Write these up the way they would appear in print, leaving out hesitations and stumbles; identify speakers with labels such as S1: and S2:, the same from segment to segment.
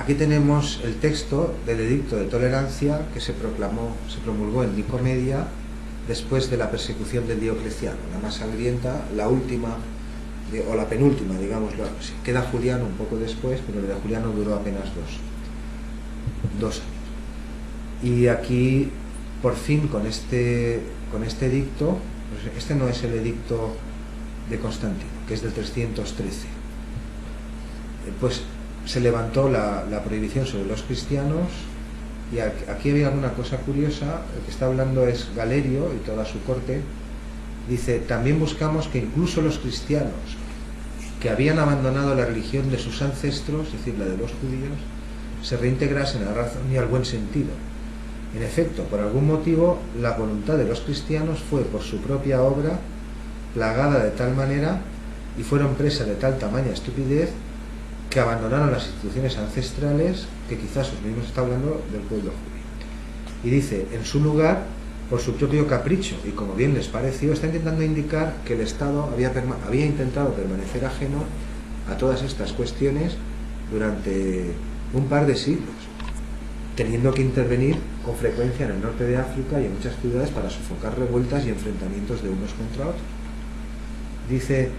S1: Aquí tenemos el texto del edicto de tolerancia que se promulgó en Nicomedia después de la persecución de Diocleciano, la más sangrienta, la última, o la penúltima, digámoslo. Queda Juliano un poco después, pero el de Juliano duró apenas dos años. Y aquí, por fin, con este edicto, pues este no es el edicto de Constantino, que es del 313, pues se levantó la prohibición sobre los cristianos. Y aquí había alguna cosa curiosa. El que está hablando es Galerio y toda su corte. Dice: también buscamos que incluso los cristianos que habían abandonado la religión de sus ancestros, es decir, la de los judíos, se reintegrasen a la razón y al buen sentido. En efecto, por algún motivo, la voluntad de los cristianos fue por su propia obra plagada de tal manera y fueron presa de tal tamaña estupidez que abandonaron las instituciones ancestrales, que quizás os mismos está hablando del pueblo judío. Y dice: en su lugar, por su propio capricho y como bien les pareció, está intentando indicar que el Estado había intentado permanecer ajeno a todas estas cuestiones durante un par de siglos, teniendo que intervenir con frecuencia en el norte de África y en muchas ciudades para sofocar revueltas y enfrentamientos de unos contra otros. Dice,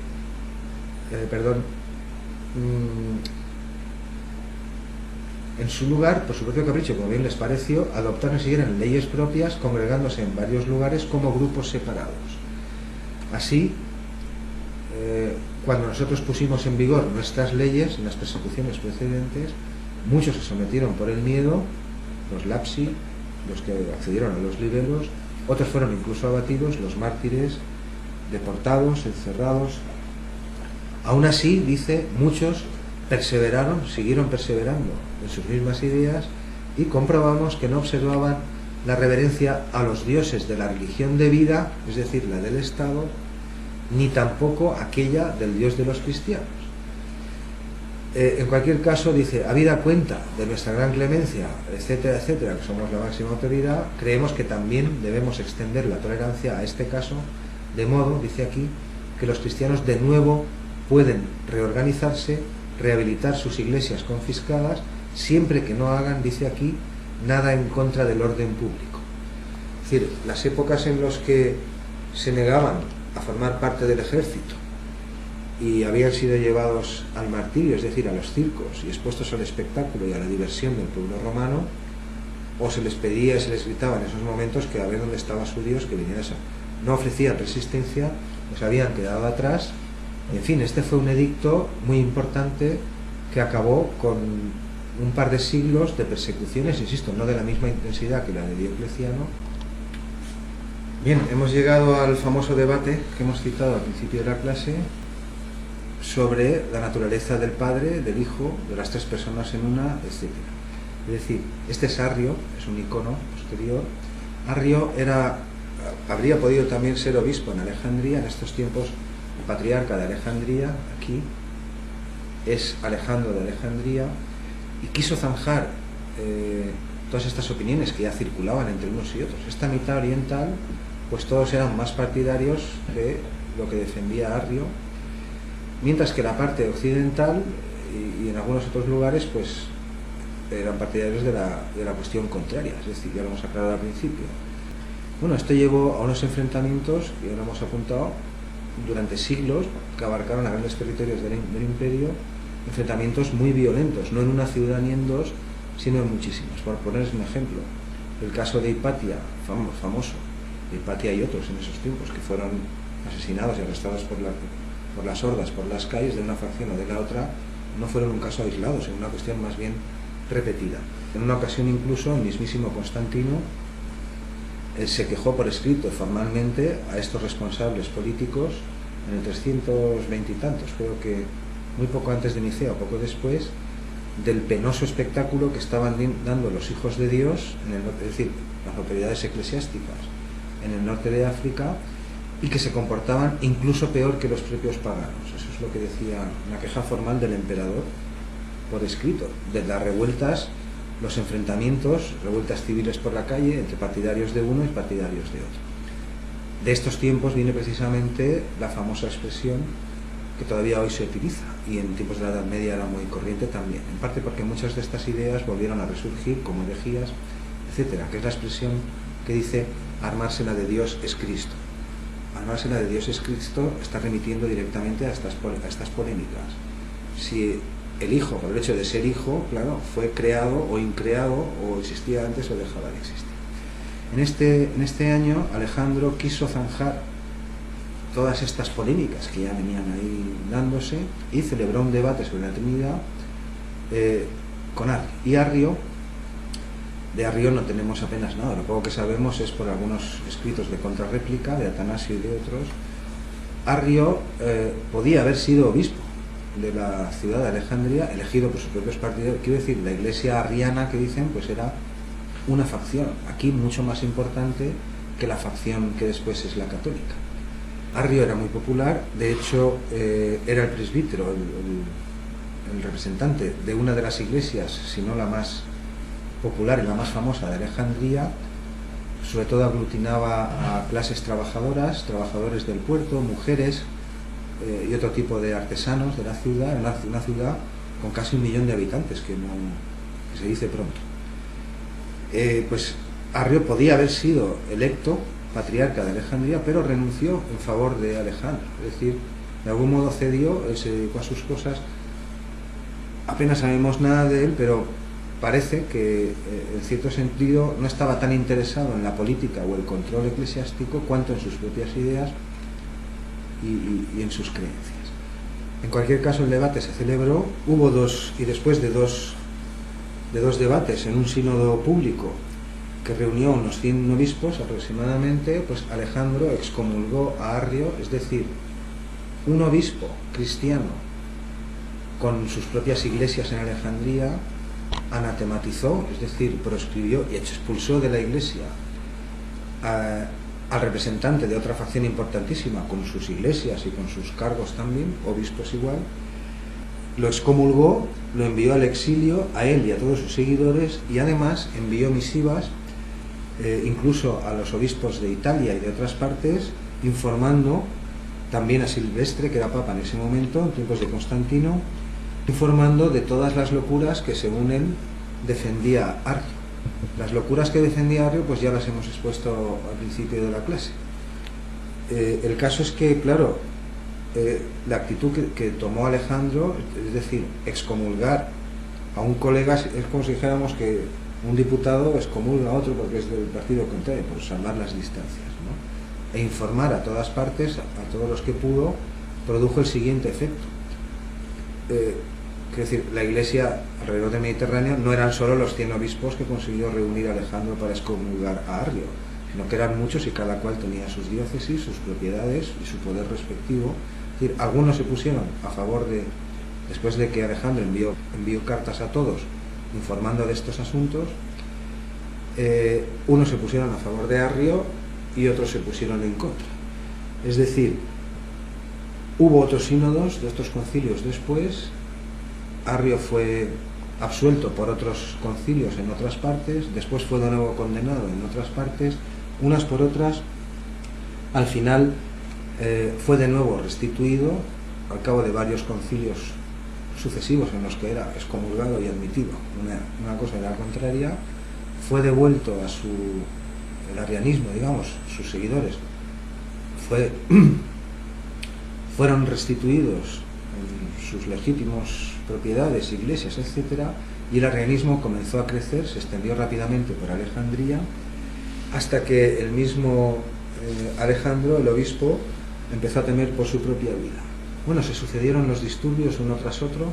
S1: en su lugar, por su propio capricho, como bien les pareció, adoptaron y siguieron leyes propias, congregándose en varios lugares como grupos separados. Así, cuando nosotros pusimos en vigor nuestras leyes en las persecuciones precedentes, muchos se sometieron por el miedo, los lapsi, los que accedieron a los libelos, otros fueron incluso abatidos, los mártires, deportados, encerrados. Aún así, dice, muchos perseveraron, siguieron perseverando en sus mismas ideas, y comprobamos que no observaban la reverencia a los dioses de la religión de vida, es decir, la del Estado, ni tampoco aquella del Dios de los cristianos. En cualquier caso, dice: habida cuenta de nuestra gran clemencia, etcétera, etcétera, que somos la máxima autoridad, creemos que también debemos extender la tolerancia a este caso, de modo, dice aquí, que los cristianos de nuevo pueden reorganizarse, rehabilitar sus iglesias confiscadas, siempre que no hagan, dice aquí, nada en contra del orden público. Es decir, las épocas en las que se negaban a formar parte del ejército y habían sido llevados al martirio, es decir, a los circos, y expuestos al espectáculo y a la diversión del pueblo romano, o se les pedía, se les gritaba en esos momentos que a ver dónde estaba su Dios, que viniera esa. No ofrecían resistencia, pues habían quedado atrás. En fin, este fue un edicto muy importante que acabó con un par de siglos de persecuciones, insisto, no de la misma intensidad que la de Diocleciano. Bien, hemos llegado al famoso debate que hemos citado al principio de la clase sobre la naturaleza del Padre, del Hijo, de las tres personas en una, etc. Es decir, este es Arrio, es un icono posterior. Arrio habría podido también ser obispo en Alejandría, en estos tiempos el patriarca de Alejandría, aquí, es Alejandro de Alejandría, y quiso zanjar todas estas opiniones que ya circulaban entre unos y otros. Esta mitad oriental, pues todos eran más partidarios de lo que defendía Arrio, mientras que la parte occidental y en algunos otros lugares, pues eran partidarios de la cuestión contraria, es decir, ya lo hemos aclarado al principio. Bueno, esto llevó a unos enfrentamientos, que ya lo hemos apuntado, durante siglos, que abarcaron a grandes territorios del imperio, enfrentamientos muy violentos, no en una ciudad ni en dos, sino en muchísimas. Por ponerles un ejemplo, el caso de Hipatia, famoso, de Hipatia y otros en esos tiempos, que fueron asesinados y arrestados por las hordas, por las calles de una facción o de la otra, no fueron un caso aislado, sino una cuestión más bien repetida. En una ocasión incluso el mismísimo Constantino se quejó por escrito formalmente a estos responsables políticos en el 320 y tantos, creo que muy poco antes de Nicea o poco después, del penoso espectáculo que estaban dando los hijos de Dios, es decir, las autoridades eclesiásticas en el norte de África, y que se comportaban incluso peor que los propios paganos. Eso es lo que decía una queja formal del emperador por escrito, de las revueltas, los enfrentamientos, revueltas civiles por la calle entre partidarios de uno y partidarios de otro. De estos tiempos viene precisamente la famosa expresión que todavía hoy se utiliza, y en tiempos de la Edad Media era muy corriente también, en parte porque muchas de estas ideas volvieron a resurgir como herejías, etcétera, que es la expresión que dice armársela de Dios es Cristo. Armársela de Dios es Cristo está remitiendo directamente a estas polémicas. Si el Hijo, por el hecho de ser Hijo, claro, fue creado o increado, o existía antes o dejaba de existir. En este año Alejandro quiso zanjar todas estas polémicas que ya venían ahí dándose y celebró un debate sobre la Trinidad con Arrio. Y Arrio, de Arrio no tenemos apenas nada, lo poco que sabemos es por algunos escritos de contrarréplica de Atanasio y de otros. Arrio podía haber sido obispo de la ciudad de Alejandría, elegido por sus propios partidarios. Quiero decir, la iglesia arriana que dicen, pues era una facción, aquí mucho más importante que la facción que después es la católica. Arrio era muy popular, de hecho era el presbítero, el representante de una de las iglesias, si no la más popular y la más famosa de Alejandría. Sobre todo aglutinaba a clases trabajadoras, trabajadores del puerto, mujeres y otro tipo de artesanos de la ciudad, una ciudad con casi 1 millón de habitantes, que se dice pronto. Pues Arrio podía haber sido electo patriarca de Alejandría, pero renunció en favor de Alejandro, es decir, de algún modo cedió, él se dedicó a sus cosas. Apenas sabemos nada de él, pero parece que en cierto sentido no estaba tan interesado en la política o el control eclesiástico cuanto en sus propias ideas y en sus creencias. En cualquier caso, el debate se celebró, hubo después de dos debates en un sínodo público que reunió unos 100 obispos aproximadamente, pues Alejandro excomulgó a Arrio, es decir, un obispo cristiano con sus propias iglesias en Alejandría anatematizó, es decir, proscribió y expulsó de la iglesia al representante de otra facción importantísima con sus iglesias y con sus cargos también, obispos igual. Lo excomulgó, lo envió al exilio a él y a todos sus seguidores, y además envió misivas incluso a los obispos de Italia y de otras partes, informando también a Silvestre, que era papa en ese momento, en tiempos de Constantino, informando de todas las locuras que según él defendía Arrio. Las locuras que defendía Arrio pues ya las hemos expuesto al principio de la clase. El caso es que, claro, la actitud que tomó Alejandro, es decir, excomulgar a un colega, es como si dijéramos que un diputado excomulga a otro porque es del partido contrario, por salvar las distancias, ¿no? E informar a todas partes, a todos los que pudo, produjo el siguiente efecto. Es decir, la iglesia alrededor del Mediterráneo no eran solo los 100 obispos que consiguió reunir Alejandro para excomulgar a Arrio, sino que eran muchos y cada cual tenía sus diócesis, sus propiedades y su poder respectivo. Es decir, algunos se pusieron a favor de, después de que Alejandro envió cartas a todos informando de estos asuntos, unos se pusieron a favor de Arrio y otros se pusieron en contra. Es decir, hubo otros sínodos de estos concilios después. Arrio fue absuelto por otros concilios en otras partes, después fue de nuevo condenado en otras partes, unas por otras. Al final fue de nuevo restituido al cabo de varios concilios sucesivos en los que era excomulgado y admitido una cosa y la contraria. Fue devuelto a el arrianismo, digamos, sus seguidores fueron restituidos en sus legítimos propiedades, iglesias, etcétera, y el arrianismo comenzó a crecer, se extendió rápidamente por Alejandría, hasta que el mismo Alejandro, el obispo, empezó a temer por su propia vida. Bueno, se sucedieron los disturbios uno tras otro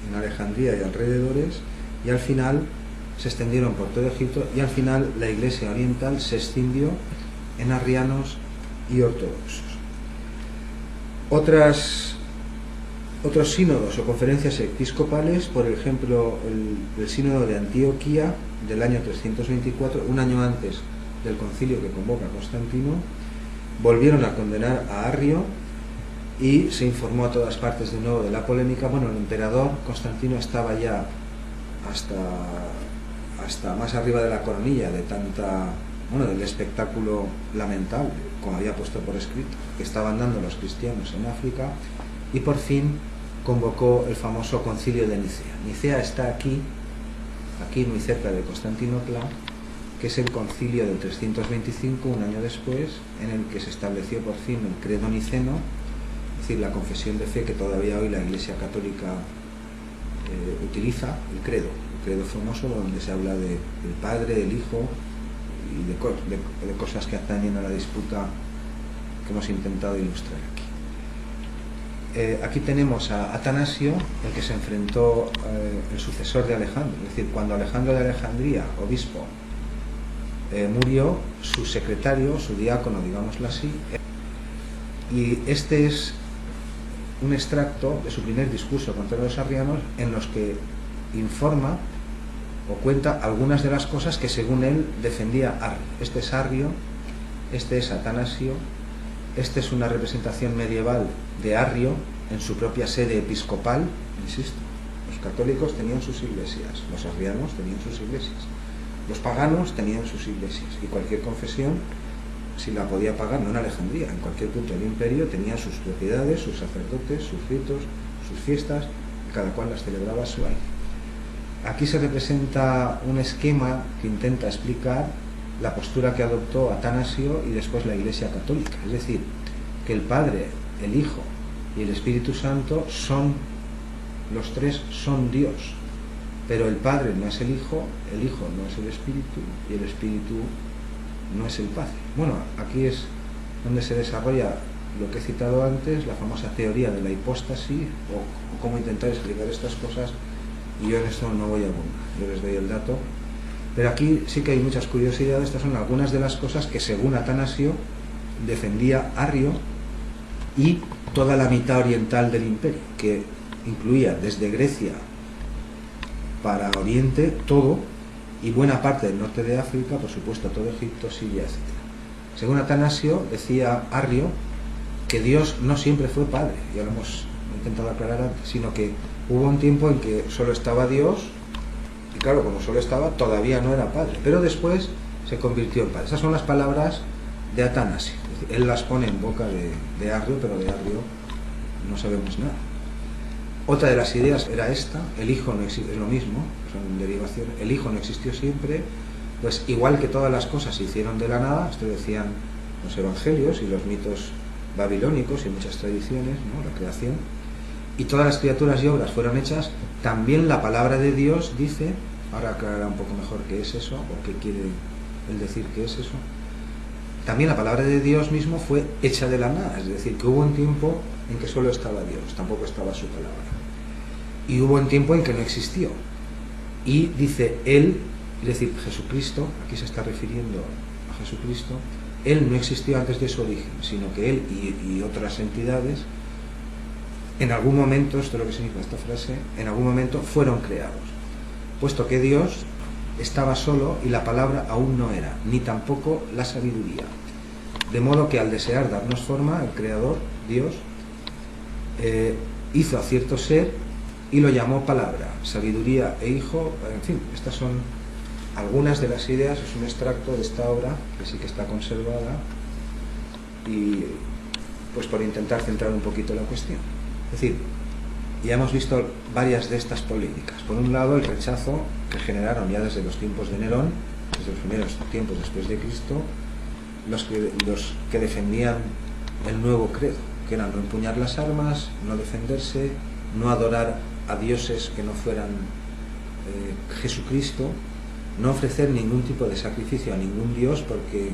S1: en Alejandría y alrededores, y al final se extendieron por todo Egipto, y al final la iglesia oriental se escindió en arrianos y ortodoxos. Otros sínodos o conferencias episcopales, por ejemplo el sínodo de Antioquía del año 324, un año antes del concilio que convoca Constantino, volvieron a condenar a Arrio y se informó a todas partes de nuevo de la polémica. Bueno, el emperador Constantino estaba ya hasta más arriba de la coronilla del espectáculo lamentable, como había puesto por escrito, que estaban dando los cristianos en África, y por fin convocó el famoso concilio de Nicea. Nicea está aquí muy cerca de Constantinopla, que es el concilio del 325, un año después, en el que se estableció por fin el credo niceno, es decir, la confesión de fe que todavía hoy la Iglesia Católica utiliza, el credo famoso, donde se habla del Padre, del Hijo y de cosas que atañen a la disputa que hemos intentado ilustrar aquí. Aquí tenemos a Atanasio, el que se enfrentó, el sucesor de Alejandro, es decir, cuando Alejandro de Alejandría, obispo, murió, su secretario, su diácono, digámoslo así, y este es un extracto de su primer discurso contra los arrianos, en los que informa o cuenta algunas de las cosas que según él defendía Arrio. Este es Arrio, este es Atanasio, este es una representación medieval de Arrio en su propia sede episcopal. Insisto, los católicos tenían sus iglesias, los arrianos tenían sus iglesias, los paganos tenían sus iglesias, y cualquier confesión, si la podía pagar, no en Alejandría, en cualquier punto del imperio, tenía sus propiedades, sus sacerdotes, sus ritos, sus fiestas, y cada cual las celebraba a su aire. Aquí se representa un esquema que intenta explicar la postura que adoptó Atanasio y después la Iglesia Católica, es decir, que el Padre, el Hijo y el Espíritu Santo los tres son Dios, pero el Padre no es el Hijo no es el Espíritu y el Espíritu no es el Padre. Bueno, aquí es donde se desarrolla lo que he citado antes, la famosa teoría de la hipóstasis, o cómo intentar explicar estas cosas, y yo en esto no voy a abundar, yo les doy el dato. Pero aquí sí que hay muchas curiosidades. Estas son algunas de las cosas que según Atanasio defendía Arrio y toda la mitad oriental del imperio, que incluía desde Grecia para Oriente todo, y buena parte del norte de África, por supuesto todo Egipto, Siria, etc. Según Atanasio, decía Arrio que Dios no siempre fue Padre, ya lo hemos intentado aclarar antes, sino que hubo un tiempo en que solo estaba Dios, y claro, como solo estaba, todavía no era Padre, pero después se convirtió en Padre. Esas son las palabras de Atanasio. Es decir, él las pone en boca de Arrio, pero de Arrio no sabemos nada. Otra de las ideas era esta: el Hijo no existe, es lo mismo, son derivaciones, el Hijo no existió siempre, pues igual que todas las cosas se hicieron de la nada, esto decían los evangelios y los mitos babilónicos y muchas tradiciones, ¿no? La creación, y todas las criaturas y obras fueron hechas, también la palabra de Dios dice, ahora aclarará un poco mejor qué es eso, o qué quiere él decir qué es eso, también la palabra de Dios mismo fue hecha de la nada, es decir, que hubo un tiempo en que solo estaba Dios, tampoco estaba su palabra, y hubo un tiempo en que no existió, y dice él, es decir, Jesucristo, aquí se está refiriendo a Jesucristo, él no existió antes de su origen, sino que él y otras entidades en algún momento, esto es lo que significa esta frase, en algún momento fueron creados, puesto que Dios estaba solo y la palabra aún no era, ni tampoco la sabiduría. De modo que al desear darnos forma, el Creador, Dios, hizo a cierto ser y lo llamó palabra, sabiduría e hijo. En fin, estas son algunas de las ideas, es un extracto de esta obra que sí que está conservada, y pues por intentar centrar un poquito la cuestión. Es decir, ya hemos visto varias de estas polémicas. Por un lado, el rechazo que generaron ya desde los tiempos de Nerón, desde los primeros tiempos después de Cristo, los que defendían el nuevo credo, que eran no empuñar las armas, no defenderse, no adorar a dioses que no fueran Jesucristo, no ofrecer ningún tipo de sacrificio a ningún dios, porque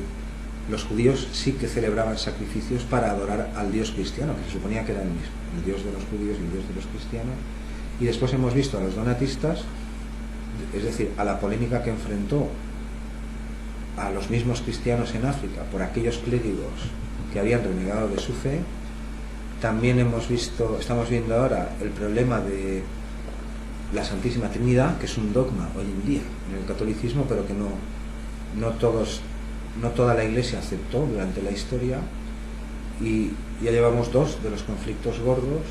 S1: los judíos sí que celebraban sacrificios para adorar al Dios cristiano, que se suponía que era el mismo, el Dios de los judíos y el Dios de los cristianos. Y después hemos visto a los donatistas, es decir, a la polémica que enfrentó a los mismos cristianos en África por aquellos clérigos que habían renegado de su fe. También estamos viendo ahora el problema de la Santísima Trinidad, que es un dogma hoy en día en el catolicismo, pero que no toda la Iglesia aceptó durante la historia, y ya llevamos dos de los conflictos gordos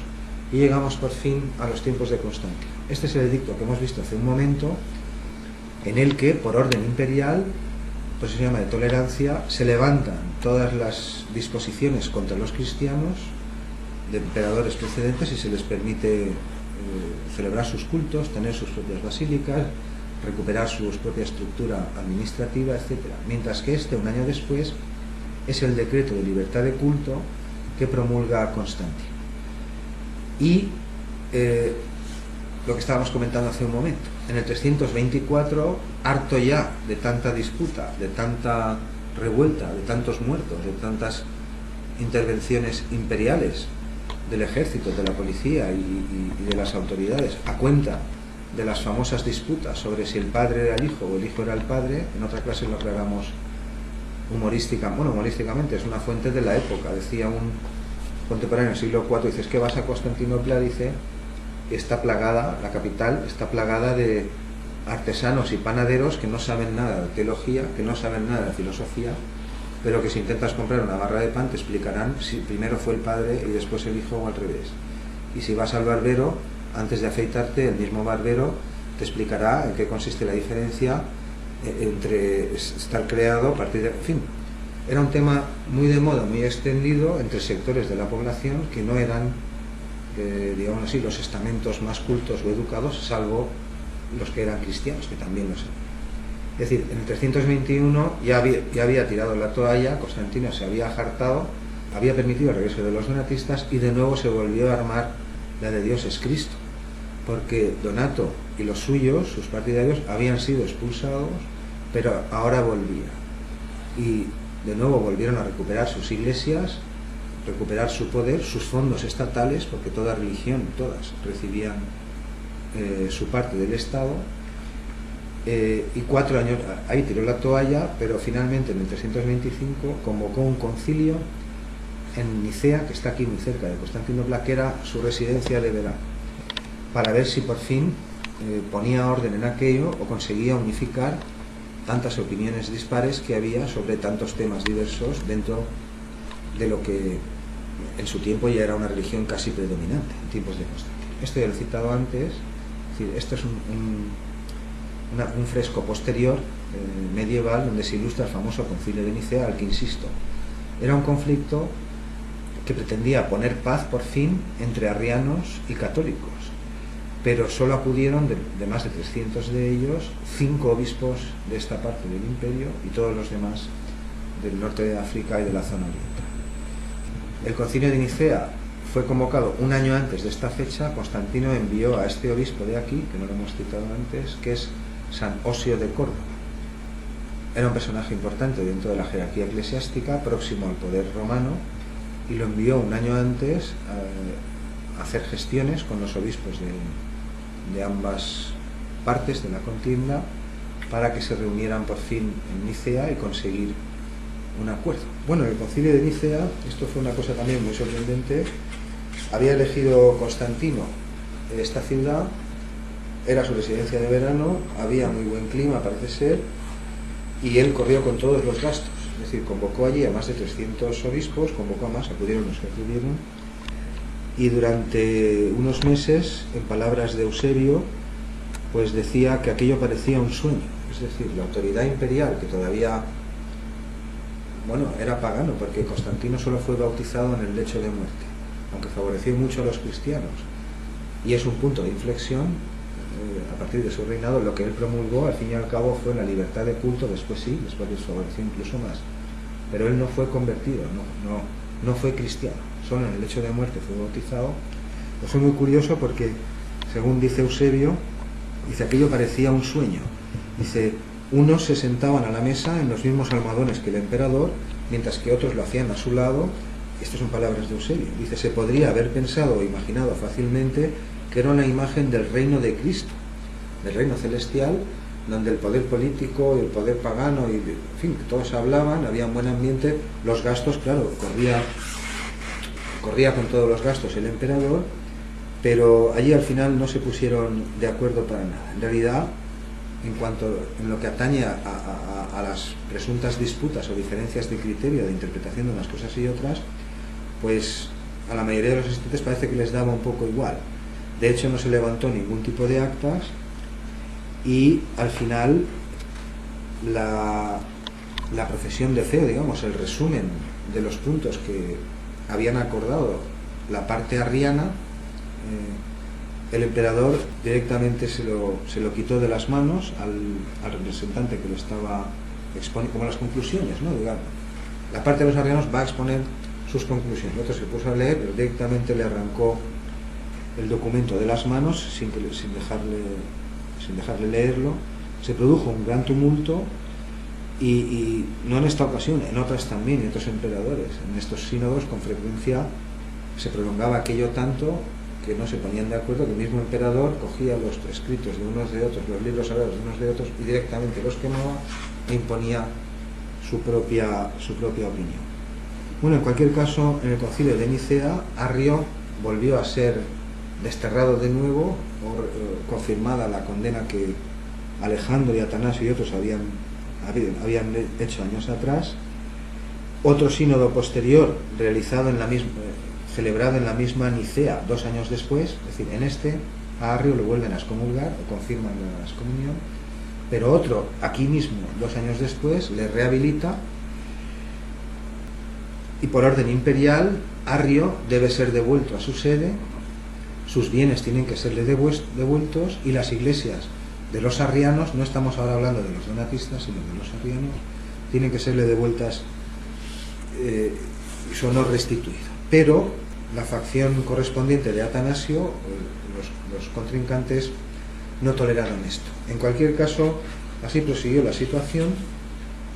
S1: y llegamos por fin a los tiempos de Constantino. Este es el edicto que hemos visto hace un momento, en el que por orden imperial, pues se llama de tolerancia, se levantan todas las disposiciones contra los cristianos, de emperadores precedentes y se les permite celebrar sus cultos, tener sus propias basílicas, recuperar su propia estructura administrativa, etc. Mientras que un año después, es el decreto de libertad de culto que promulga Constantino. Y lo que estábamos comentando hace un momento, en el 324, harto ya de tanta disputa, de tanta revuelta, de tantos muertos, de tantas intervenciones imperiales del ejército, de la policía y de las autoridades, a cuenta de las famosas disputas sobre si el padre era el hijo o el hijo era el padre. En otra clase lo aclaramos humorísticamente, es una fuente de la época. Decía un contemporáneo del siglo IV, dices que vas a Constantinopla, dice, está plagada, la capital está plagada de artesanos y panaderos que no saben nada de teología, que no saben nada de filosofía, pero que si intentas comprar una barra de pan te explicarán si primero fue el padre y después el hijo o al revés. Y si vas al barbero, antes de afeitarte, el mismo barbero te explicará en qué consiste la diferencia entre estar creado a partir de... En fin, era un tema muy de moda, muy extendido entre sectores de la población que no eran, digamos así, los estamentos más cultos o educados, salvo los que eran cristianos, que también lo eran. Es decir, en el 321 ya había tirado la toalla, Constantino se había hartado, había permitido el regreso de los donatistas y de nuevo se volvió a armar la de Dios es Cristo, porque Donato y los suyos, sus partidarios, habían sido expulsados, pero ahora volvía. Y de nuevo volvieron a recuperar sus iglesias, recuperar su poder, sus fondos estatales, porque toda religión, todas, recibían su parte del Estado. Y 4 años, ahí tiró la toalla, pero finalmente en el 325 convocó un concilio en Nicea, que está aquí muy cerca de Constantinopla, que era su residencia de verano, para ver si por fin ponía orden en aquello o conseguía unificar tantas opiniones dispares que había sobre tantos temas diversos dentro de lo que en su tiempo ya era una religión casi predominante en tiempos de Constantino. Esto ya lo he citado antes, es decir, esto es un fresco posterior medieval donde se ilustra el famoso concilio de Nicea, al que insisto, era un conflicto que pretendía poner paz por fin entre arrianos y católicos, pero solo acudieron de más de 300 de ellos 5 obispos de esta parte del imperio y todos los demás del norte de África y de la zona oriental. El concilio de Nicea fue convocado un año antes de esta fecha. Constantino envió a este obispo de aquí, que no lo hemos citado antes, que es San Osio de Córdoba. Era un personaje importante dentro de la jerarquía eclesiástica, próximo al poder romano, y lo envió un año antes a hacer gestiones con los obispos de ambas partes de la contienda para que se reunieran por fin en Nicea y conseguir un acuerdo. Bueno, el concilio de Nicea, esto fue una cosa también muy sorprendente, había elegido Constantino esta ciudad, era su residencia de verano, había muy buen clima parece ser, y él corrió con todos los gastos, es decir, convocó allí a más de 300 obispos, convocó a más, acudieron los que acudieron, y durante unos meses, en palabras de Eusebio, pues decía que aquello parecía un sueño, es decir, la autoridad imperial, que todavía, bueno, era pagano, porque Constantino solo fue bautizado en el lecho de muerte, aunque favoreció mucho a los cristianos, y es un punto de inflexión. A partir de su reinado, lo que él promulgó al fin y al cabo fue la libertad de culto. Después sí, después les favoreció incluso más, pero él no fue convertido, no fue cristiano, solo en el lecho de muerte fue bautizado. Pues fue muy curioso porque, según dice Eusebio, dice, aquello parecía un sueño. Dice, unos se sentaban a la mesa en los mismos almohadones que el emperador, mientras que otros lo hacían a su lado. Estas son palabras de Eusebio. Dice, se podría haber pensado o imaginado fácilmente que era una imagen del reino de Cristo, del reino celestial, donde el poder político y el poder pagano, y en fin, que todos hablaban, había un buen ambiente, los gastos, claro, corría con todos los gastos el emperador, pero allí al final no se pusieron de acuerdo para nada. En realidad, en lo que atañe a las presuntas disputas o diferencias de criterio, de interpretación de unas cosas y otras, pues a la mayoría de los asistentes parece que les daba un poco igual. De hecho, no se levantó ningún tipo de actas y al final la profesión de fe, digamos, el resumen de los puntos que habían acordado la parte arriana, el emperador directamente se lo quitó de las manos al representante que lo estaba exponiendo, como las conclusiones, ¿no? Digamos, la parte de los arrianos va a exponer sus conclusiones. El otro se puso a leer, pero directamente le arrancó el documento de las manos sin dejarle leerlo. Se produjo un gran tumulto y no en esta ocasión, en otras también, en otros emperadores. En estos sínodos con frecuencia se prolongaba aquello tanto que no se ponían de acuerdo, que el mismo emperador cogía los escritos de unos de otros, los libros sagrados de unos de otros, y directamente los quemaba e imponía su propia opinión. Bueno, en cualquier caso, en el concilio de Nicea, Arrio volvió a ser desterrado de nuevo, confirmada la condena que Alejandro y Atanasio y otros habían hecho años atrás. Otro sínodo posterior, celebrado en la misma Nicea 2 años después, es decir, en este a Arrio lo vuelven a excomulgar o confirman la excomunión, pero otro aquí mismo 2 años después le rehabilita, y por orden imperial Arrio debe ser devuelto a su sede, sus bienes tienen que serle devueltos, y las iglesias de los arrianos, no estamos ahora hablando de los donatistas sino de los arrianos, tienen que serle devueltas y su honor restituido. Pero la facción correspondiente de Atanasio, los contrincantes, no toleraron esto. En cualquier caso, así prosiguió la situación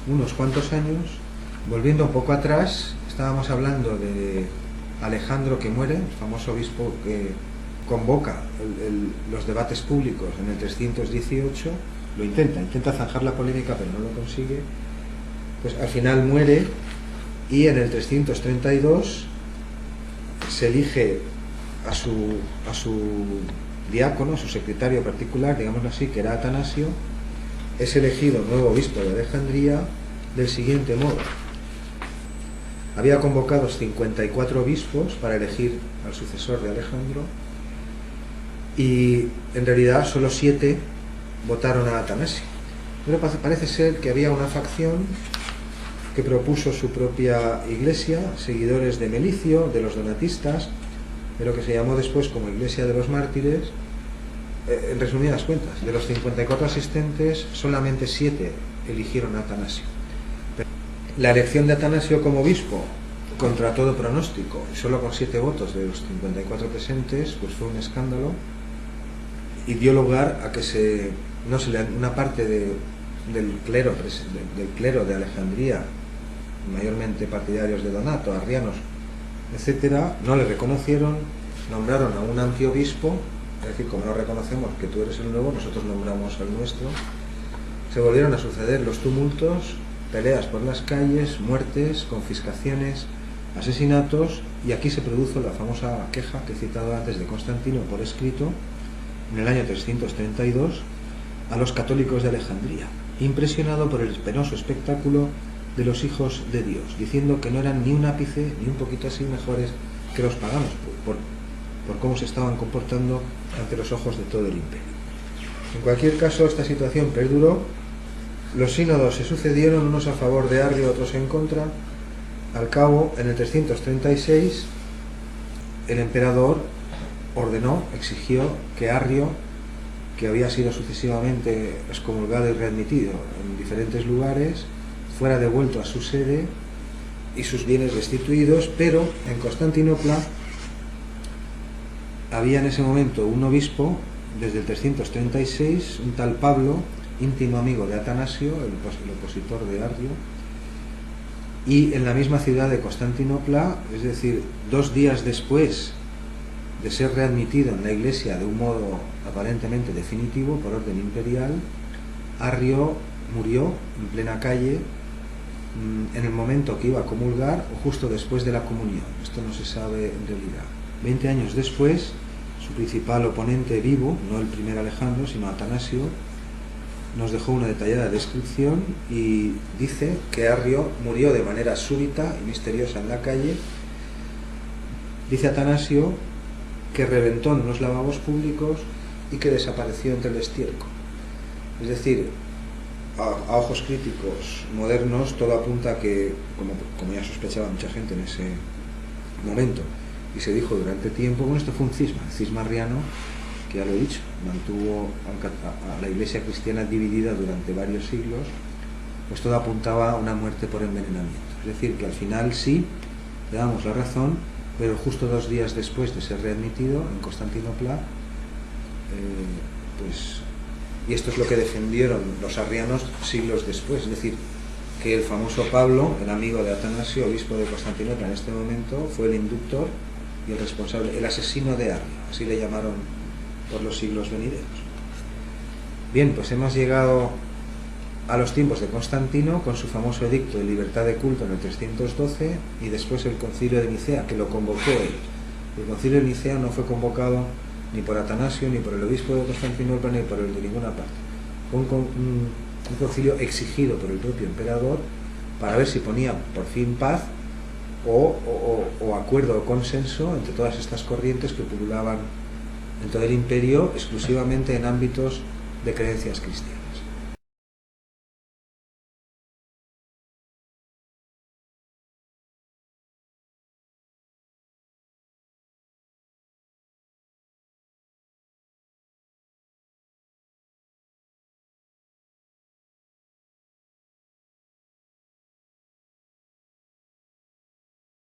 S1: unos cuantos años. Volviendo un poco atrás, estábamos hablando de Alejandro, que muere, el famoso obispo que convoca los debates públicos en el 318, lo intenta zanjar la polémica, pero no lo consigue. Pues al final muere, y en el 332 se elige a su diácono, a su secretario particular, digámoslo así, que era Atanasio. Es elegido nuevo obispo de Alejandría del siguiente modo. Había convocados 54 obispos para elegir al sucesor de Alejandro, y en realidad solo 7 votaron a Atanasio. Pero parece ser que había una facción que propuso su propia iglesia, seguidores de Melicio, de los donatistas, de lo que se llamó después como Iglesia de los Mártires. En resumidas cuentas, de los 54 asistentes, solamente 7 eligieron a Atanasio. La elección de Atanasio como obispo, contra todo pronóstico, y solo con 7 votos de los 54 presentes, pues fue un escándalo, y dio lugar a que una parte del clero de Alejandría, mayormente partidarios de Donato, arrianos, etcétera, no le reconocieron, nombraron a un antiobispo, es decir, como no reconocemos que tú eres el nuevo, nosotros nombramos al nuestro. Se volvieron a suceder los tumultos, peleas por las calles, muertes, confiscaciones, asesinatos, y aquí se produjo la famosa queja que he citado antes de Constantino por escrito, en el año 332, a los católicos de Alejandría, impresionado por el penoso espectáculo de los hijos de Dios, diciendo que no eran ni un ápice, ni un poquito así mejores que los paganos, por cómo se estaban comportando ante los ojos de todo el imperio. En cualquier caso, esta situación perduró. Los sínodos se sucedieron, unos a favor de Arrio, otros en contra. Al cabo, en el 336, el emperador exigió que Arrio, que había sido sucesivamente excomulgado y readmitido en diferentes lugares, fuera devuelto a su sede y sus bienes restituidos. Pero en Constantinopla había en ese momento un obispo, desde el 336, un tal Pablo, íntimo amigo de Atanasio, el opositor de Arrio, y en la misma ciudad de Constantinopla, es decir, 2 días después de ser readmitido en la iglesia de un modo aparentemente definitivo por orden imperial, Arrio murió en plena calle en el momento que iba a comulgar o justo después de la comunión. Esto no se sabe en realidad. 20 años después, su principal oponente vivo, no el primer Alejandro, sino Atanasio, nos dejó una detallada descripción y dice que Arrio murió de manera súbita y misteriosa en la calle. Dice Atanasio que reventó en unos lavabos públicos y que desapareció entre el estiércol. Es decir, a ojos críticos modernos todo apunta a que, como ya sospechaba mucha gente en ese momento, y se dijo durante tiempo, bueno, esto fue un cisma, el cisma arriano, que ya lo he dicho, mantuvo a la Iglesia cristiana dividida durante varios siglos, pues todo apuntaba a una muerte por envenenamiento. Es decir, que al final sí, le damos la razón, pero justo 2 días después de ser readmitido en Constantinopla, pues, y esto es lo que defendieron los arrianos siglos después, es decir, que el famoso Pablo, el amigo de Atanasio, obispo de Constantinopla en este momento, fue el inductor y el responsable, el asesino de Arrio, así le llamaron por los siglos venideros. Bien, pues hemos llegado a los tiempos de Constantino con su famoso edicto de libertad de culto en el 312 y después el concilio de Nicea, que lo convocó él. El concilio de Nicea no fue convocado ni por Atanasio, ni por el obispo de Constantinopla, ni por el de ninguna parte. Fue un concilio exigido por el propio emperador para ver si ponía por fin paz o acuerdo o consenso entre todas estas corrientes que pululaban en todo el imperio exclusivamente en ámbitos de creencias cristianas.